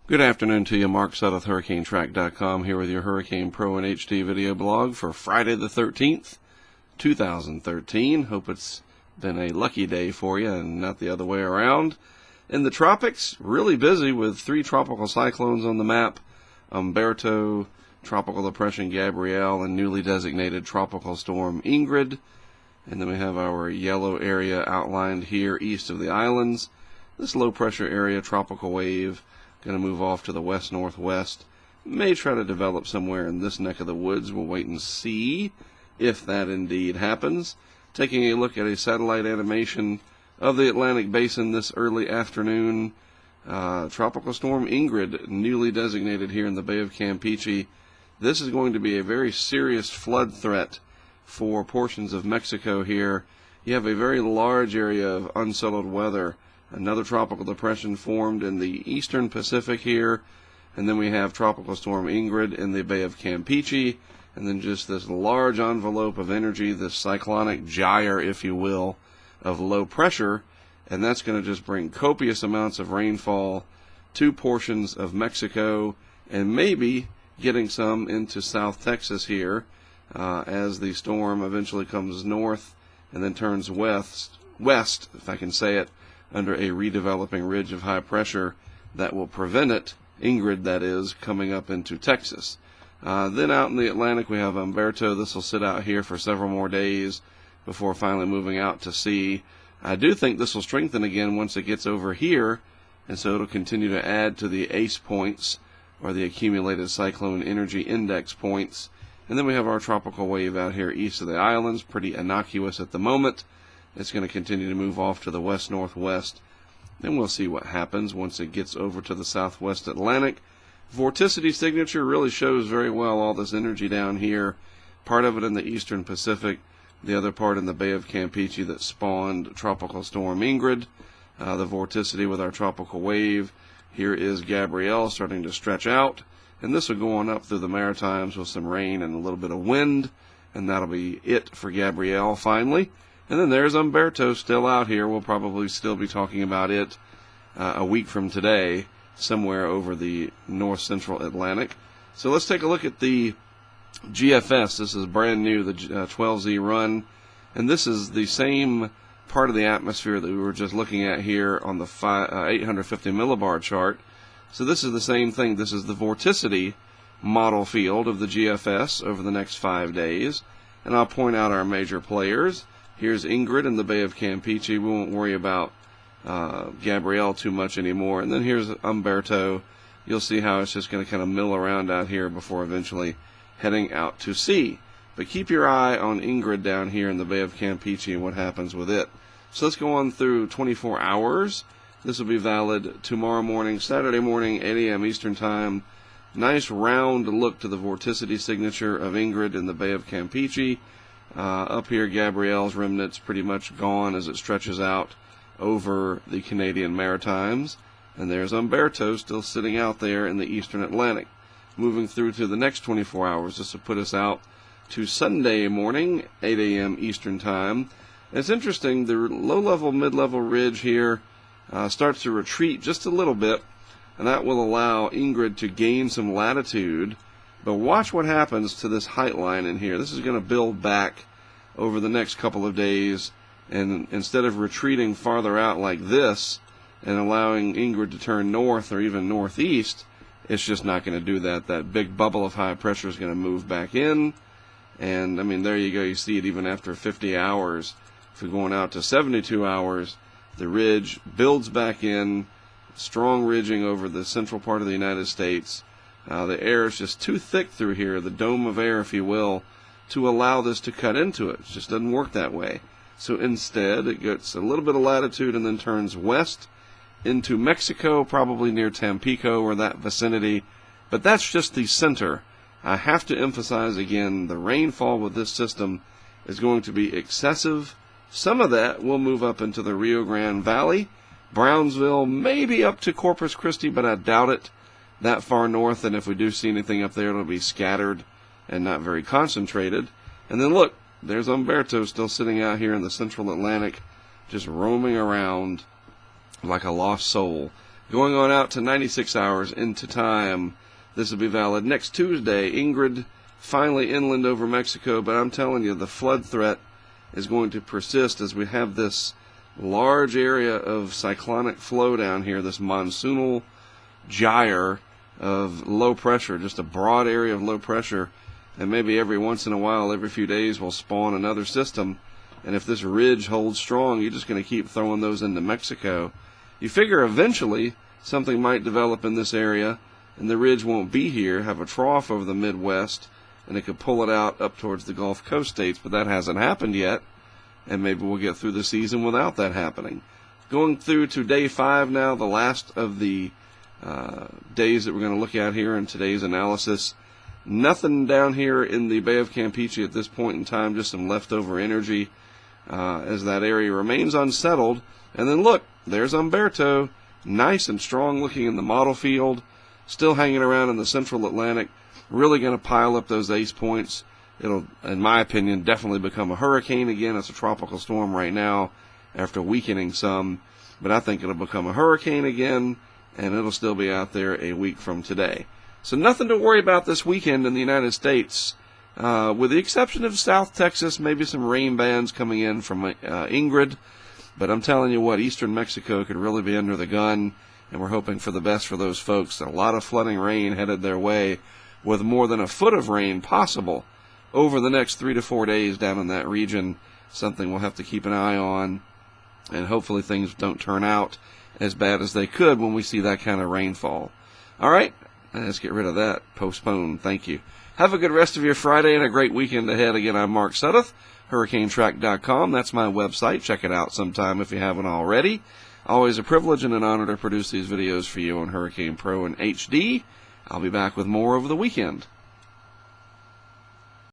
Good afternoon to you, Mark Sutton with HurricaneTrack.com here with your Hurricane Pro and HD video blog for Friday the 13th, 2013. Hope it's been a lucky day for you and not the other way around. In the tropics, really busy with 3 tropical cyclones on the map. Umberto, Tropical Depression Gabrielle, and newly designated Tropical Storm Ingrid. And then we have our yellow area outlined here east of the islands. This low pressure area, tropical wave, going to move off to the west-northwest. May try to develop somewhere in this neck of the woods. We'll wait and see if that indeed happens. Taking a look at a satellite animation of the Atlantic Basin this early afternoon. Tropical Storm Ingrid, newly designated here in the Bay of Campeche. This is going to be a very serious flood threat for portions of Mexico here. You have a very large area of unsettled weather. Another tropical depression formed in the eastern Pacific here. And then we have Tropical Storm Ingrid in the Bay of Campeche. And then just this large envelope of energy, this cyclonic gyre, if you will, of low pressure. And that's going to just bring copious amounts of rainfall to portions of Mexico and maybe getting some into South Texas here as the storm eventually comes north and then turns west, if I can say it, under a redeveloping ridge of high pressure that will prevent it, Ingrid that is, coming up into Texas. Then out in the Atlantic we have Umberto. This will sit out here for several more days before finally moving out to sea. I do think this will strengthen again once it gets over here, and so it'll continue to add to the ACE points, or the Accumulated Cyclone Energy Index points. And then we have our tropical wave out here east of the islands, pretty innocuous at the moment. It's going to continue to move off to the west-northwest. Then we'll see what happens once it gets over to the southwest Atlantic. Vorticity signature really shows very well all this energy down here. Part of it in the eastern Pacific, the other part in the Bay of Campeche that spawned Tropical Storm Ingrid. The vorticity with our tropical wave. Here is Gabrielle starting to stretch out. And this will go on up through the Maritimes with some rain and a little bit of wind. And that'll be it for Gabrielle finally. And then there's Umberto still out here. We'll probably still be talking about it a week from today, somewhere over the north-central Atlantic. So let's take a look at the GFS. This is brand new, the 12Z run. And this is the same part of the atmosphere that we were just looking at here on the 850 millibar chart. So this is the same thing. This is the vorticity model field of the GFS over the next 5 days. And I'll point out our major players. Here's Ingrid in the Bay of Campeche. We won't worry about Gabrielle too much anymore. And then here's Umberto. You'll see how it's just going to kind of mill around out here before eventually heading out to sea. But keep your eye on Ingrid down here in the Bay of Campeche and what happens with it. So let's go on through 24 hours. This will be valid tomorrow morning, Saturday morning, 8 a.m. Eastern Time. Nice round look to the vorticity signature of Ingrid in the Bay of Campeche. Up here, Gabrielle's remnants pretty much gone as it stretches out over the Canadian Maritimes. And there's Umberto still sitting out there in the eastern Atlantic. Moving through to the next 24 hours, this will put us out to Sunday morning, 8 a.m. Eastern Time. It's interesting, the low-level, mid-level ridge here starts to retreat just a little bit, and that will allow Ingrid to gain some latitude. But watch what happens to this height line in here. This is going to build back over the next couple of days, and instead of retreating farther out like this and allowing Ingrid to turn north or even northeast, it's just not going to do that. That big bubble of high pressure is going to move back in. And, I mean, there you go. You see it even after 50 hours. If we're going out to 72 hours, the ridge builds back in, strong ridging over the central part of the United States. The air is just too thick through here, the dome of air, if you will, to allow this to cut into it. It just doesn't work that way. So instead, it gets a little bit of latitude and then turns west into Mexico, probably near Tampico or that vicinity. But that's just the center. I have to emphasize again, the rainfall with this system is going to be excessive. Some of that will move up into the Rio Grande Valley, Brownsville, maybe up to Corpus Christi, but I doubt it that far north. And if we do see anything up there, it'll be scattered and not very concentrated. And then look, there's Umberto still sitting out here in the central Atlantic, just roaming around like a lost soul. Going on out to 96 hours into time. This will be valid next Tuesday. Ingrid finally inland over Mexico, but I'm telling you, the flood threat is going to persist as we have this large area of cyclonic flow down here, this monsoonal gyre of low pressure, just a broad area of low pressure, and maybe every once in a while, every few days, will spawn another system. And if this ridge holds strong, you're just going to keep throwing those into Mexico. You figure eventually something might develop in this area, and the ridge won't be here, have a trough over the Midwest, and it could pull it out up towards the Gulf Coast states, but that hasn't happened yet, and maybe we'll get through the season without that happening. Going through to day 5 now, the last of the days that we're going to look at here in today's analysis. Nothing down here in the Bay of Campeche at this point in time, just some leftover energy as that area remains unsettled. And then look, there's Umberto, nice and strong looking in the model field, still hanging around in the central Atlantic, really going to pile up those ace points. It'll, in my opinion, definitely become a hurricane again. It's a tropical storm right now after weakening some, but I think it'll become a hurricane again, and it'll still be out there a week from today. So nothing to worry about this weekend in the United States, with the exception of South Texas, maybe some rain bands coming in from Ingrid. But I'm telling you what, eastern Mexico could really be under the gun, and we're hoping for the best for those folks. A lot of flooding rain headed their way, with more than a foot of rain possible over the next 3 to 4 days down in that region. Something we'll have to keep an eye on, and hopefully things don't turn out as bad as they could when we see that kind of rainfall. All right, let's get rid of that. Postpone. Thank you. Have a good rest of your Friday and a great weekend ahead. Again, I'm Mark Sudduth, HurricaneTrack.com. That's my website. Check it out sometime if you haven't already. Always a privilege and an honor to produce these videos for you on Hurricane Pro and HD. I'll be back with more over the weekend.